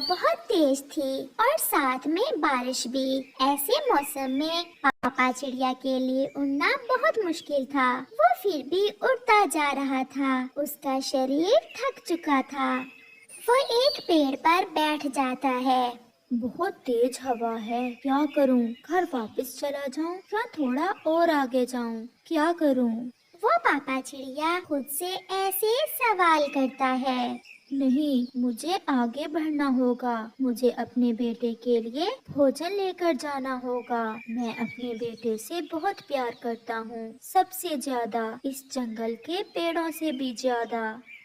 बहुत तेज थी और साथ में बारिश भी। ऐसे मौसम में पापा चिड़िया के लिए उड़ना बहुत मुश्किल था। वो फिर भी उड़ता जा रहा था। उसका शरीर थक चुका था। वो एक पेड़ पर बैठ जाता है। बहुत तेज हवा है, क्या करूं? घर वापस चला जाऊं या थोड़ा और आगे जाऊं? क्या करूं? वो पापा चिड़िया खुद से ऐसे सवाल करता है। नहीं, मुझे आगे बढ़ना होगा। मुझे अपने बेटे के लिए भोजन लेकर जाना होगा। मैं अपने बेटे से बहुत प्यार करता हूँ, सबसे ज्यादा, इस जंगल के पेड़ों से भी ज्यादा।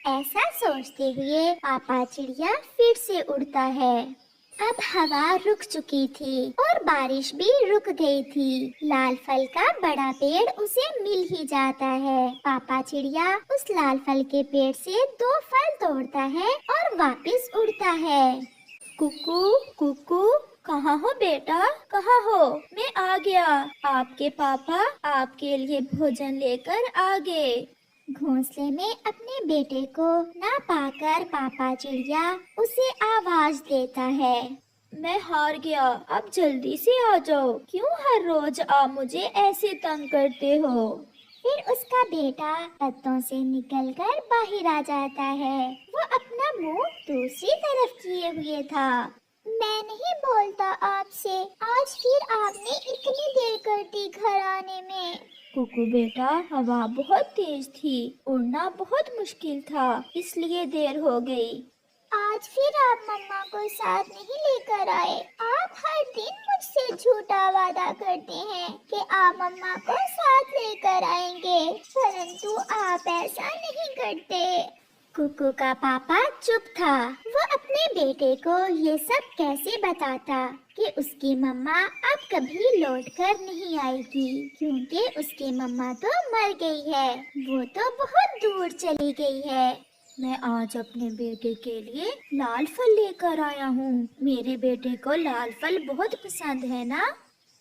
ऐसा सोचते हुए पापा चिड़िया फिर से उड़ता है। अब हवा रुक चुकी थी और बारिश भी रुक गई थी। लाल फल का बड़ा पेड़ उसे मिल ही जाता है। पापा चिड़िया उस लाल फल के पेड़ से 2 फल तोड़ता है और वापस उड़ता है। कुकू कुकू, कहाँ हो बेटा, कहाँ हो? मैं आ गया। आपके पापा आपके लिए भोजन लेकर आ गए। घोंसले में अपने बेटे को ना पाकर पापा चिड़िया उसे आवाज देता है। मैं हार गया, अब जल्दी से आ जाओ। क्यों हर रोज आप मुझे ऐसे तंग करते हो? फिर उसका बेटा पत्तों से निकलकर बाहर आ जाता है। वो अपना मुंह दूसरी तरफ किए हुए था। मैं नहीं बोलता आपसे, आज फिर आपने इतनी देर कर दी घर आने में। कुकू बेटा, हवा बहुत तेज थी, उड़ना बहुत मुश्किल था, इसलिए देर हो गई। आज फिर आप मम्मा को साथ नहीं लेकर आए। आप हर दिन मुझसे झूठा वादा करते हैं कि आप मम्मा को साथ लेकर आएंगे, परंतु आप ऐसा नहीं करते। कुकू का पापा चुप था। वो अपने बेटे को ये सब कैसे बताता कि उसकी मम्मा अब कभी लौट कर नहीं आएगी, क्योंकि उसकी मम्मा तो मर गई है। वो तो बहुत दूर चली गई है। मैं आज अपने बेटे के लिए लाल फल लेकर आया हूँ। मेरे बेटे को लाल फल बहुत पसंद है ना?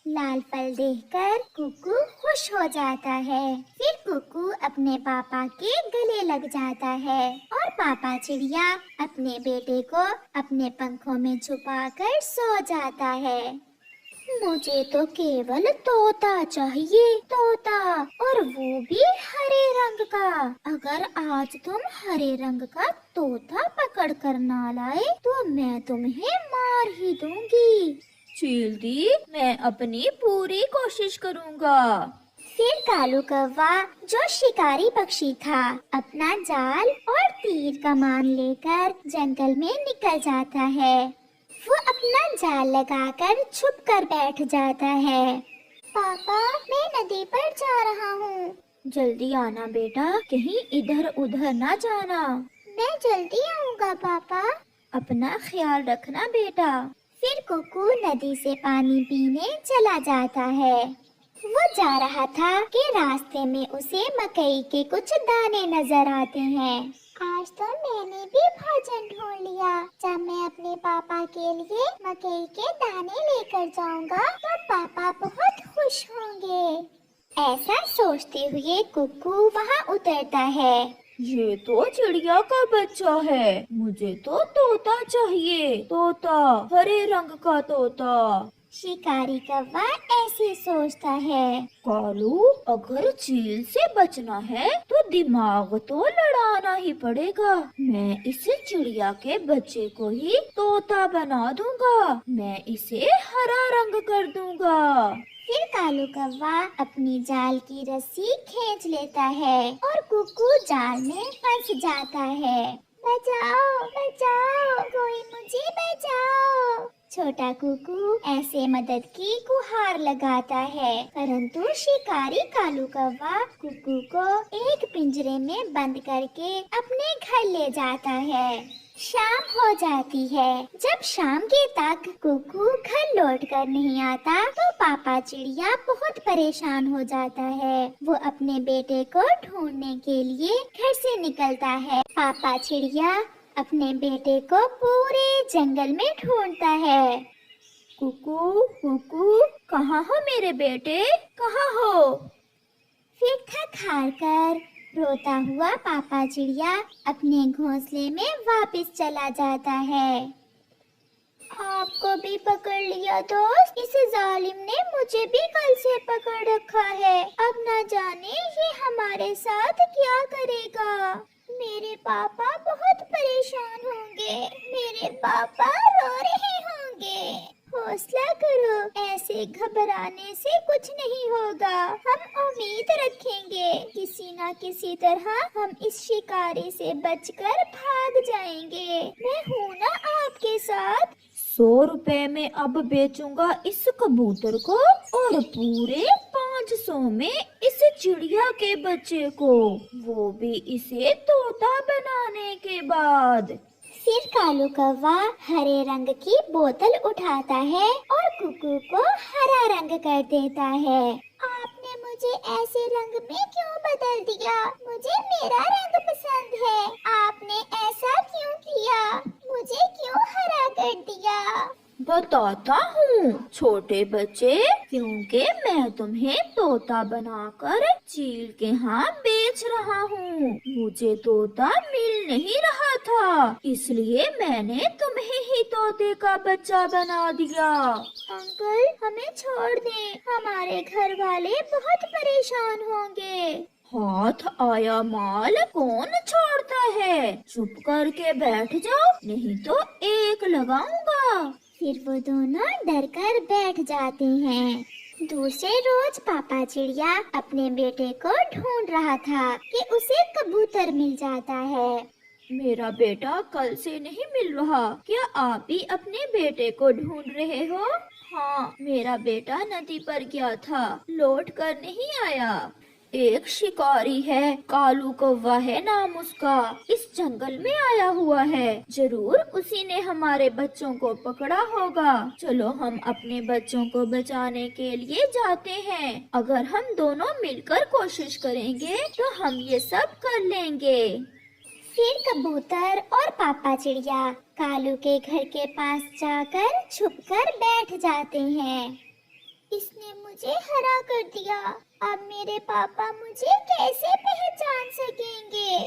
लाल फल देखकर कुकू खुश हो जाता है। फिर कुकू अपने पापा के गले लग जाता है और पापा चिड़िया अपने बेटे को अपने पंखों में छुपाकर सो जाता है। मुझे तो केवल तोता चाहिए, तोता, और वो भी हरे रंग का। अगर आज तुम हरे रंग का तोता पकड़ कर ना लाए तो मैं तुम्हें मार ही दूंगी। चील दी, मैं अपनी पूरी कोशिश करूँगा। फिर कालू कौवा, जो शिकारी पक्षी था, अपना जाल और तीर कमान लेकर जंगल में निकल जाता है। वो अपना जाल लगाकर छुप कर बैठ जाता है। पापा, मैं नदी पर जा रहा हूँ। जल्दी आना बेटा, कहीं इधर उधर ना जाना। मैं जल्दी आऊँगा पापा। अपना ख्याल रखना बेटा। फिर कुकू नदी से पानी पीने चला जाता है। वो जा रहा था कि रास्ते में उसे मकई के कुछ दाने नजर आते हैं। आज तो मैंने भी भोजन ढूंढ लिया। जब मैं अपने पापा के लिए मकई के दाने लेकर जाऊंगा तो पापा बहुत खुश होंगे। ऐसा सोचते हुए कुकू वहाँ उतरता है। ये तो चिड़िया का बच्चा है, मुझे तो तोता चाहिए, तोता, हरे रंग का तोता। शिकारी कौवा ऐसे सोचता है। कालू, अगर चील से बचना है तो दिमाग तो लड़ाना ही पड़ेगा। मैं इस चिड़िया के बच्चे को ही तोता बना दूंगा। मैं इसे हरा रंग कर दूंगा। फिर कालू कौवा अपनी जाल की रस्सी खींच लेता है और कुकू जाल में फंस जाता है। बचाओ, बचाओ, कोई मुझे बचाओ। छोटा कुकू ऐसे मदद की गुहार लगाता है, परंतु शिकारी कालू कौवा कुकू को एक पिंजरे में बंद करके अपने घर ले जाता है। शाम हो जाती है। जब शाम के तक कुकू घर लौट कर नहीं आता तो पापा चिड़िया बहुत परेशान हो जाता है। वो अपने बेटे को ढूंढने के लिए घर से निकलता है। पापा चिड़िया अपने बेटे को पूरे जंगल में ढूंढता है। कुकू कुकू, कहाँ हो मेरे बेटे, कहाँ हो? फिर थक हार कर रोता हुआ पापा चिड़िया अपने घोंसले में वापस चला जाता है। लिया दोस्त, इस जालिम ने मुझे भी कल से पकड़ रखा है। अब न जाने ये हमारे साथ क्या करेगा। मेरे पापा बहुत परेशान होंगे, मेरे पापा रो रहे होंगे। हौसला करो, ऐसे घबराने से कुछ नहीं होगा। हम उम्मीद रखेंगे, किसी न किसी तरह हम इस शिकारी से बचकर भाग जाएंगे। मैं हूँ ना आपके साथ। 100 रुपए में अब बेचूंगा इस कबूतर को और पूरे 500 में इस चिड़िया के बच्चे को, वो भी इसे तोता बनाने के बाद। फिर कालू कौवा हरे रंग की बोतल उठाता है और कुकू को हरा रंग कर देता है। आपने मुझे ऐसे रंग में क्यों बदल दिया? मुझे मेरा रंग पसंद है। आपने ऐसा क्यों किया? मुझे क्यों हरा कर दिया? बताता हूँ छोटे बच्चे, क्योंकि मैं तुम्हें तोता बनाकर चील के यहाँ बेच रहा हूँ। मुझे तोता मिल नहीं रहा था, इसलिए मैंने तुम्हें ही तोते का बच्चा बना दिया। अंकल, हमें छोड़ दें, हमारे घर वाले बहुत परेशान होंगे। हाथ आया माल कौन छोड़ता है? चुप करके बैठ जाओ, नहीं तो एक लगाऊंगा। फिर वो दोनों डर कर बैठ जाते हैं। दूसरे रोज पापा चिड़िया अपने बेटे को ढूंढ रहा था कि उसे कबूतर मिल जाता है। मेरा बेटा कल से नहीं मिल रहा, क्या आप भी अपने बेटे को ढूंढ रहे हो? हाँ, मेरा बेटा नदी पर गया था, लौट कर नहीं आया। एक शिकारी है, कालू कौवा है नाम उसका, इस जंगल में आया हुआ है। जरूर उसी ने हमारे बच्चों को पकड़ा होगा। चलो हम अपने बच्चों को बचाने के लिए जाते हैं। अगर हम दोनों मिलकर कोशिश करेंगे तो हम ये सब कर लेंगे। फिर कबूतर और पापा चिड़िया कालू के घर के पास जाकर छुपकर बैठ जाते हैं। इसने मुझे हरा कर दिया, अब मेरे पापा मुझे कैसे पहचान सकेंगे?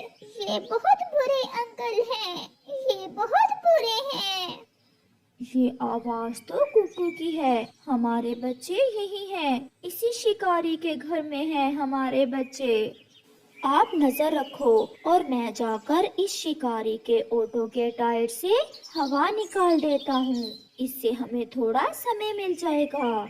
ये बहुत बुरे अंकल हैं, ये बहुत बुरे हैं। ये आवाज तो कुकू की है, हमारे बच्चे यही हैं, इसी शिकारी के घर में हैं हमारे बच्चे। आप नजर रखो और मैं जाकर इस शिकारी के ऑटो के टायर से हवा निकाल देता हूँ, इससे हमें थोड़ा समय मिल जाएगा।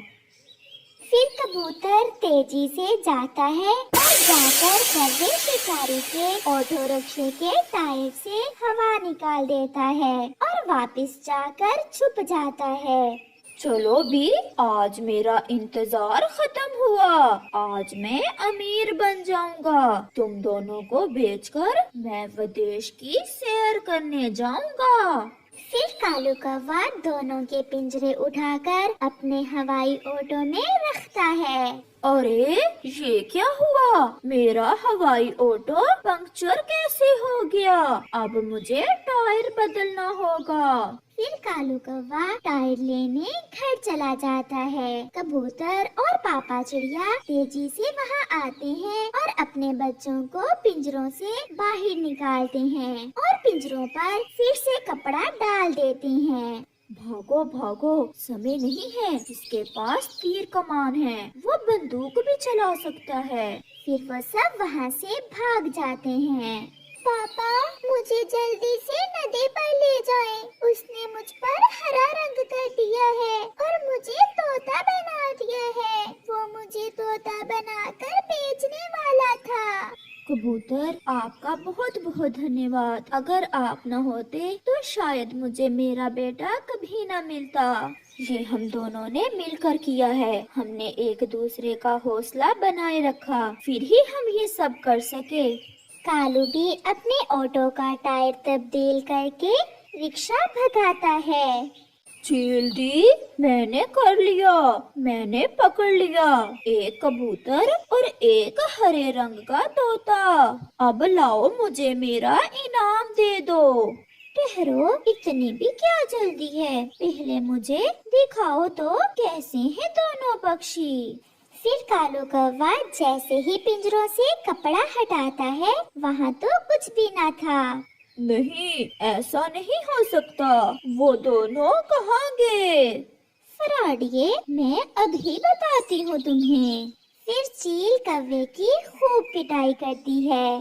फिर कबूतर तेजी से जाता है और जाकर कौवे शिकारी के ऑटो रिक्शे के टायर से हवा निकाल देता है और वापस जाकर छुप जाता है। चलो भी, आज मेरा इंतजार खत्म हुआ। आज मैं अमीर बन जाऊंगा। तुम दोनों को बेचकर मैं विदेश की सैर करने जाऊंगा। फिर कालू कौवा दोनों के पिंजरे उठाकर अपने हवाई ऑटो में रखता है। अरे ये क्या हुआ? मेरा हवाई ऑटो पंक्चर कैसे हो गया? अब मुझे टायर बदलना होगा। फिर कालू कौवा टायर लेने घर चला जाता है। कबूतर और पापा चिड़िया तेजी से वहाँ आते हैं और अपने बच्चों को पिंजरों से बाहर निकालते हैं और पिंजरों पर फिर से कपड़ा डाल देते हैं। भागो भागो, समय नहीं है, इसके पास तीर कमान है, वो बंदूक भी चला सकता है। फिर वो सब वहाँ से भाग जाते हैं। पापा, मुझे जल्दी से नदी पर ले जाएं। उसने मुझ पर हरा रंग कर दिया है और मुझे तोता बना दिया है। वो मुझे तोता बनाकर बेचने वाला था। कबूतर, आपका बहुत बहुत धन्यवाद। अगर आप न होते तो शायद मुझे मेरा बेटा कभी न मिलता। ये हम दोनों ने मिलकर किया है। हमने एक दूसरे का हौसला बनाए रखा, फिर ही हम ये सब कर सके। कालू भी अपने ऑटो का टायर तब्दील करके रिक्शा भगाता है। चील दी, मैंने कर लिया, मैंने पकड़ लिया एक कबूतर और एक हरे रंग का तोता। अब लाओ, मुझे मेरा इनाम दे दो। ठहरो, इतनी भी क्या जल्दी है? पहले मुझे दिखाओ तो कैसे हैं दोनों पक्षी। फिर कालू कौवा जैसे ही पिंजरों से कपड़ा हटाता है, वहाँ तो कुछ भी न था। नहीं, ऐसा नहीं हो सकता। वो दोनों कहाँ गए? फराडिए, मैं अभी बताती हूँ तुम्हें। फिर चील कौवे की खूब पिटाई करती है।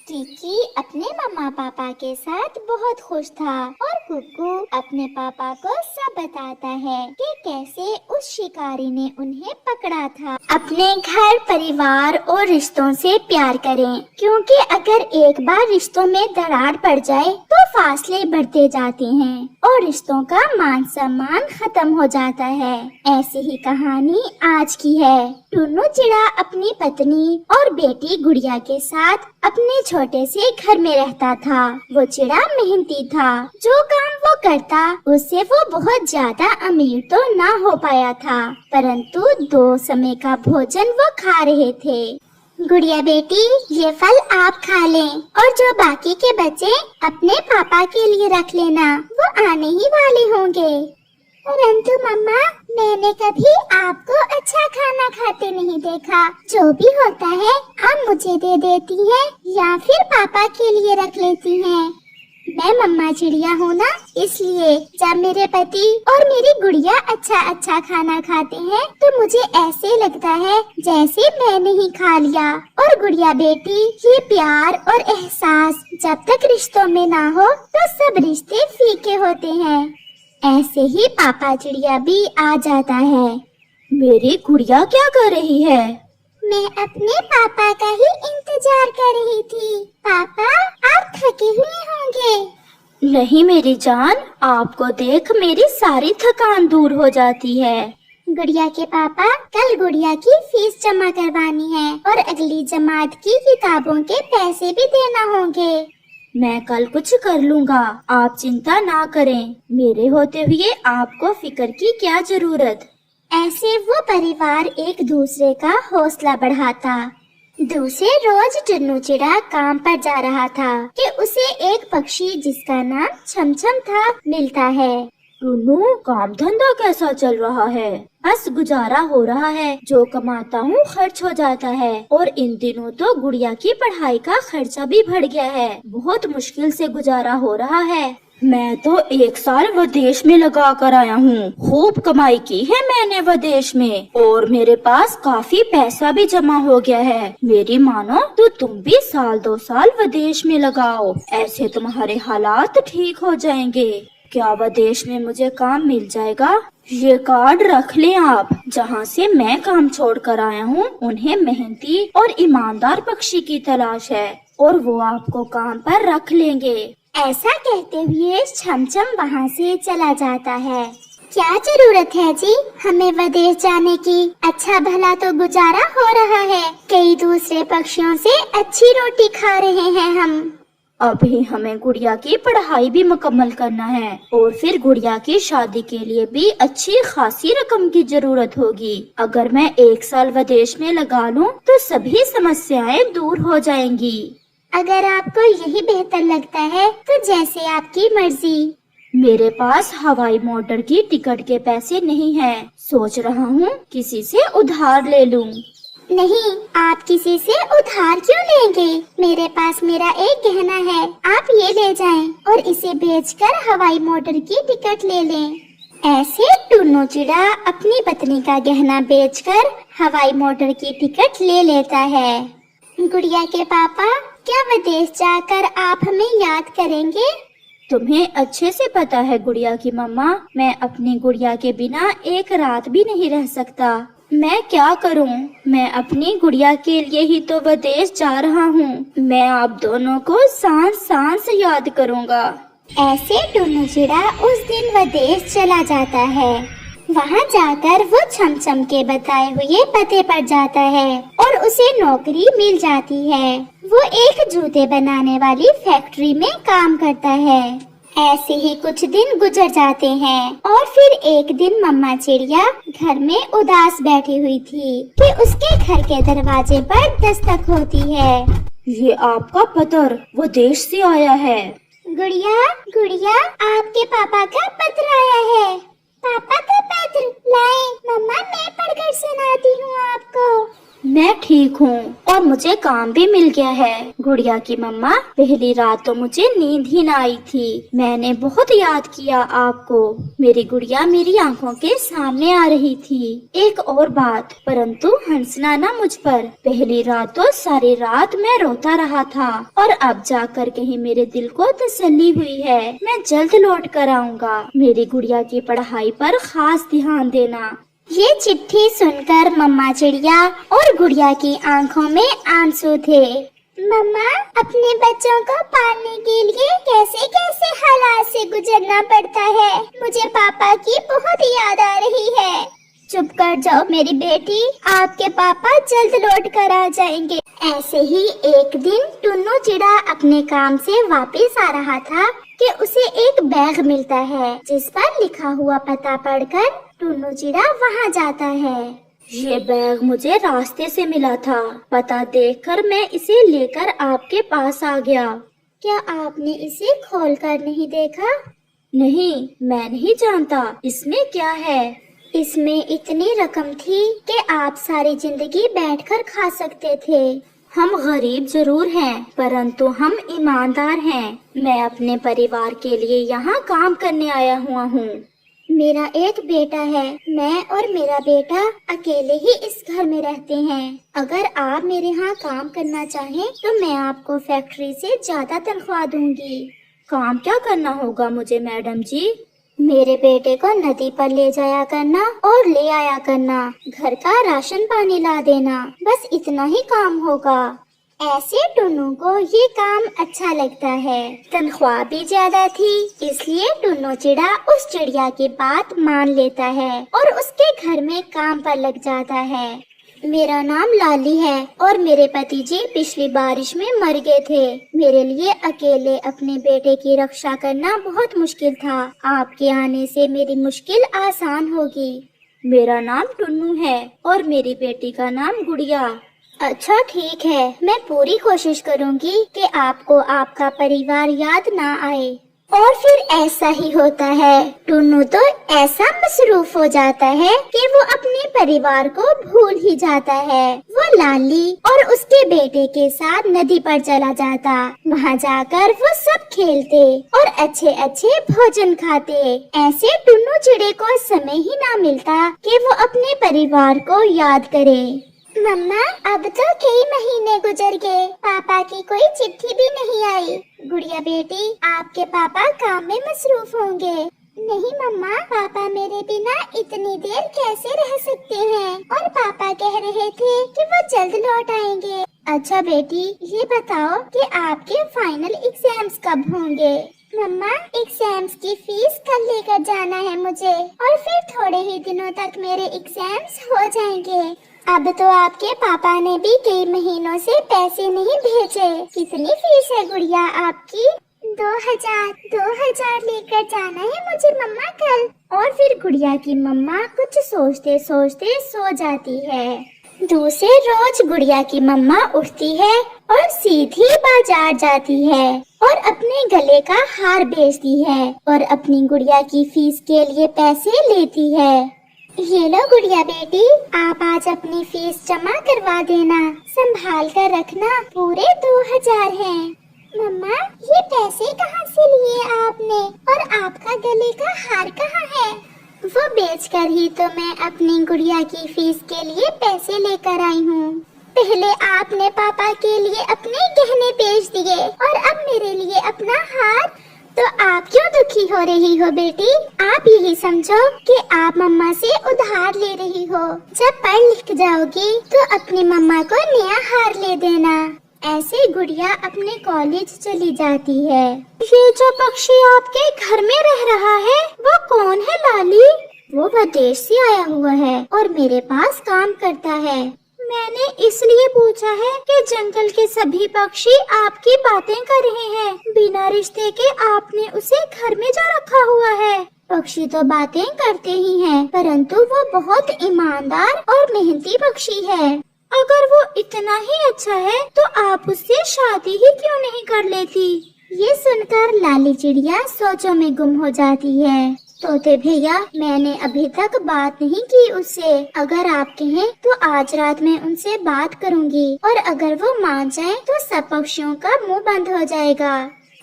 टिकी अपने मम्मा पापा के साथ बहुत खुश था और कुकू अपने पापा को सब बताता है कि कैसे उस शिकारी ने उन्हें पकड़ा था। अपने घर परिवार और रिश्तों से प्यार करें, क्योंकि अगर एक बार रिश्तों में दरार पड़ जाए तो फासले बढ़ते जाते हैं और रिश्तों का मान सम्मान खत्म हो जाता है। ऐसी ही कहानी आज की है। टुन्नू चिड़ा अपनी पत्नी और बेटी गुड़िया के साथ अपने छोटे से घर में रहता था। वो चिड़ा मेहनती था। जो काम वो करता उससे वो बहुत ज्यादा अमीर तो ना हो पाया था, परंतु 2 समय का भोजन वो खा रहे थे। गुड़िया बेटी, ये फल आप खा लें और जो बाकी के बचे अपने पापा के लिए रख लेना, वो आने ही वाले होंगे। परंतु मम्मा, मैंने कभी आपको अच्छा खाना खाते नहीं देखा। जो भी होता है आप मुझे दे देती हैं या फिर पापा के लिए रख लेती हैं। मैं मम्मा चिड़िया हूँ ना, इसलिए जब मेरे पति और मेरी गुड़िया अच्छा खाना खाते हैं तो मुझे ऐसे लगता है जैसे मैंने ही खा लिया। और गुड़िया बेटी, ये प्यार और एहसास जब तक रिश्तों में ना हो तो सब रिश्ते फीके होते हैं। ऐसे ही पापा चिड़िया भी आ जाता है। मेरी गुड़िया क्या कर रही है? मैं अपने पापा का ही इंतजार कर रही थी। पापा, आप थके हुए होंगे। नहीं मेरी जान, आपको देख मेरी सारी थकान दूर हो जाती है। गुड़िया के पापा, कल गुड़िया की फीस जमा करवानी है और अगली जमात की किताबों के पैसे भी देना होंगे। मैं कल कुछ कर लूँगा, आप चिंता ना करें। मेरे होते हुए आपको फिक्र की क्या जरूरत। ऐसे वो परिवार एक दूसरे का हौसला बढ़ाता। दूसरे रोज टुन्नू चिड़ा काम पर जा रहा था कि उसे एक पक्षी जिसका नाम छमछम था मिलता है। टुन्नू, काम धंधा कैसा चल रहा है? बस गुजारा हो रहा है। जो कमाता हूँ खर्च हो जाता है और इन दिनों तो गुड़िया की पढ़ाई का खर्चा भी बढ़ गया है। बहुत मुश्किल से गुजारा हो रहा है। मैं तो 1 साल विदेश में लगा कर आया हूँ। खूब कमाई की है मैंने विदेश में और मेरे पास काफी पैसा भी जमा हो गया है। मेरी मानो तो तुम भी 1-2 साल विदेश में लगाओ, ऐसे तुम्हारे हालात ठीक हो जाएंगे। क्या विदेश में मुझे काम मिल जाएगा? ये कार्ड रख लें आप। जहाँ से मैं काम छोड़ कर आया हूँ उन्हें मेहनती और ईमानदार पक्षी की तलाश है और वो आपको काम पर रख लेंगे। ऐसा कहते हुए छमछम वहाँ से चला जाता है। क्या जरूरत है जी हमें विदेश जाने की? अच्छा भला तो गुजारा हो रहा है। कई दूसरे पक्षियों से अच्छी रोटी खा रहे हैं हम। अभी हमें गुड़िया की पढ़ाई भी मुकम्मल करना है और फिर गुड़िया की शादी के लिए भी अच्छी खासी रकम की जरूरत होगी। अगर मैं 1 साल विदेश में लगा लूं तो सभी समस्याएं दूर हो जाएंगी। अगर आपको यही बेहतर लगता है तो जैसे आपकी मर्जी। मेरे पास हवाई मोटर की टिकट के पैसे नहीं है। सोच रहा हूँ किसी से उधार ले लूँ। नहीं, आप किसी से उधार क्यों लेंगे? मेरे पास मेरा एक गहना है, आप ये ले जाएं और इसे बेचकर हवाई मोटर की टिकट ले लें। ऐसे टुन्नू चिड़ा अपनी पत्नी का गहना बेचकर हवाई मोटर की टिकट ले लेता है। गुड़िया के पापा, क्या विदेश जाकर आप हमें याद करेंगे? तुम्हें अच्छे से पता है गुड़िया की मम्मा, मैं अपनी गुड़िया के बिना एक रात भी नहीं रह सकता। मैं क्या करूं? मैं अपनी गुड़िया के लिए ही तो विदेश जा रहा हूं। मैं आप दोनों को सांस सांस याद करूंगा। ऐसे टुन्नू चिड़ा उस दिन विदेश चला जाता है। वहाँ जाकर वो छमछम के बताए हुए पते पर जाता है और उसे नौकरी मिल जाती है। वो एक जूते बनाने वाली फैक्ट्री में काम करता है। ऐसे ही कुछ दिन गुजर जाते हैं और फिर एक दिन मम्मा चिड़िया घर में उदास बैठी हुई थी कि उसके घर के दरवाजे पर दस्तक होती है। ये आपका पत्र विदेश से आया है। गुड़िया, गुड़िया, आपके पापा का पत्र आया है। पापा का पत्र लाएं। मम्मा, मैं पढ़कर सुनाती हूँ आपको। मैं ठीक हूँ और मुझे मुझे काम भी मिल गया है। गुड़िया की मम्मा, पहली रात तो मुझे नींद ही ना आई थी। मैंने बहुत याद किया आपको। मेरी गुड़िया मेरी आंखों के सामने आ रही थी। एक और बात, परंतु हंसना ना मुझ पर। पहली रात तो सारी रात मैं रोता रहा था और अब जाकर कहीं मेरे दिल को तसल्ली हुई है। मैं जल्द लौट कर आऊँगा। मेरी गुड़िया की पढ़ाई पर खास ध्यान देना। ये चिट्ठी सुनकर मम्मा चिड़िया और गुड़िया की आंखों में आंसू थे। मम्मा, अपने बच्चों को पालने के लिए कैसे कैसे हालात से गुजरना पड़ता है। मुझे पापा की बहुत याद आ रही है। चुप कर जाओ मेरी बेटी, आपके पापा जल्द लौट कर आ जाएंगे। ऐसे ही एक दिन टुन्नू चिड़ा अपने काम से वापस आ रहा था कि उसे एक बैग मिलता है जिस पर लिखा हुआ पता पढ़कर टुन्नू चिड़ा वहाँ जाता है। ये बैग मुझे रास्ते से मिला था। पता देखकर मैं इसे लेकर आपके पास आ गया। क्या आपने इसे खोलकर नहीं देखा? नहीं, मैं नहीं जानता इसमें क्या है। इसमें इतनी रकम थी कि आप सारी जिंदगी बैठकर खा सकते थे। हम गरीब जरूर हैं, परंतु हम ईमानदार हैं। मैं अपने परिवार के लिए यहाँ काम करने आया हुआ हूँ। मेरा एक बेटा है। मैं और मेरा बेटा अकेले ही इस घर में रहते हैं। अगर आप मेरे यहाँ काम करना चाहें तो मैं आपको फैक्ट्री से ज्यादा तनख्वाह दूंगी। काम क्या करना होगा मुझे मैडम जी? मेरे बेटे को नदी पर ले जाया करना और ले आया करना। घर का राशन पानी ला देना, बस इतना ही काम होगा। ऐसे टुन्नू को ये काम अच्छा लगता है। तनख्वाह भी ज्यादा थी, इसलिए टुन्नू चिड़ा उस चिड़िया की बात मान लेता है और उसके घर में काम पर लग जाता है। मेरा नाम लाली है और मेरे पति जी पिछली बारिश में मर गए थे। मेरे लिए अकेले अपने बेटे की रक्षा करना बहुत मुश्किल था। आपके आने से मेरी मुश्किल आसान होगी। मेरा नाम टुन्नू है और मेरी बेटी का नाम गुड़िया। अच्छा ठीक है, मैं पूरी कोशिश करूंगी कि आपको आपका परिवार याद ना आए। और फिर ऐसा ही होता है। टुन्नू तो ऐसा मसरूफ हो जाता है कि वो अपने परिवार को भूल ही जाता है। वो लाली और उसके बेटे के साथ नदी पर चला जाता। वहाँ जाकर वो सब खेलते और अच्छे अच्छे भोजन खाते। ऐसे टुन्नू चिड़े को समय ही ना मिलता कि वो अपने परिवार को याद करे। मम्मा, अब तो कई महीने गुजर गए, पापा की कोई चिट्ठी भी नहीं आई। गुड़िया बेटी, आपके पापा काम में मसरूफ होंगे। नहीं मम्मा, पापा मेरे बिना इतनी देर कैसे रह सकते हैं? और पापा कह रहे थे कि वो जल्द लौट आएंगे। अच्छा बेटी, ये बताओ कि आपके फाइनल एग्जाम्स कब होंगे? मम्मा, एग्जाम्स की फीस कल लेकर जाना है मुझे और फिर थोड़े ही दिनों तक मेरे एग्जाम्स हो जाएंगे। अब तो आपके पापा ने भी कई महीनों से पैसे नहीं भेजे। कितनी फीस है गुड़िया आपकी? 2000 लेकर जाना है मुझे मम्मा कल। और फिर गुड़िया की मम्मा कुछ सोचते सोचते सो जाती है। दूसरे रोज गुड़िया की मम्मा उठती है और सीधी बाजार जाती है और अपने गले का हार बेचती है और अपनी गुड़िया की फीस के लिए पैसे लेती है। ये लो गुड़िया बेटी, आप आज अपनी फीस जमा करवा देना। संभाल कर रखना, पूरे 2000 हैं। मम्मा, ये पैसे कहाँ से लिए आपने? और आपका गले का हार कहाँ है? वो बेचकर ही तो मैं अपनी गुड़िया की फीस के लिए पैसे लेकर आई हूँ। पहले आपने पापा के लिए अपने गहने बेच दिए और अब मेरे लिए अपना हार। तो आप क्यों दुखी हो रही हो बेटी? आप यही समझो कि आप मम्मा से उधार ले रही हो। जब पढ़ लिख जाओगी तो अपनी मम्मा को नया हार ले देना। ऐसे गुड़िया अपने कॉलेज चली जाती है। ये जो पक्षी आपके घर में रह रहा है वो कौन है लाली? वो विदेश से आया हुआ है और मेरे पास काम करता है। मैंने इसलिए पूछा है कि जंगल के सभी पक्षी आपकी बातें कर रहे हैं। बिना रिश्ते के आपने उसे घर में जो रखा हुआ है। पक्षी तो बातें करते ही हैं, परंतु वो बहुत ईमानदार और मेहनती पक्षी है। अगर वो इतना ही अच्छा है तो आप उससे शादी ही क्यों नहीं कर लेती? ये सुनकर लाली चिड़िया सोचों में गुम हो जाती है। तोते भैया, मैंने अभी तक बात नहीं की उससे। अगर आप कहें तो आज रात में उनसे बात करूंगी, और अगर वो मान जाए तो सब पक्षियों का मुंह बंद हो जाएगा।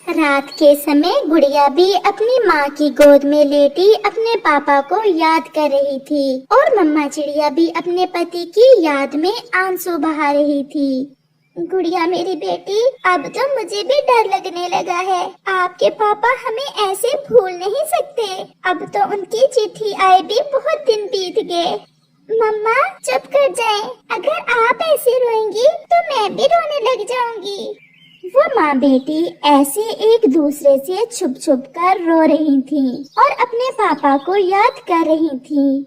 रात के समय गुड़िया भी अपनी माँ की गोद में लेटी अपने पापा को याद कर रही थी, और मम्मा चिड़िया भी अपने पति की याद में आंसू बहा रही थी। गुड़िया मेरी बेटी, अब तो मुझे भी डर लगने लगा है। आपके पापा हमें ऐसे भूल नहीं सकते। अब तो उनकी चिट्ठी आए भी बहुत दिन बीत गए। मम्मा चुप कर जाएं। अगर आप ऐसे रोएंगी तो मैं भी रोने लग जाऊंगी। वो माँ बेटी ऐसे एक दूसरे से छुप छुप कर रो रही थीं और अपने पापा को याद कर रही थीं।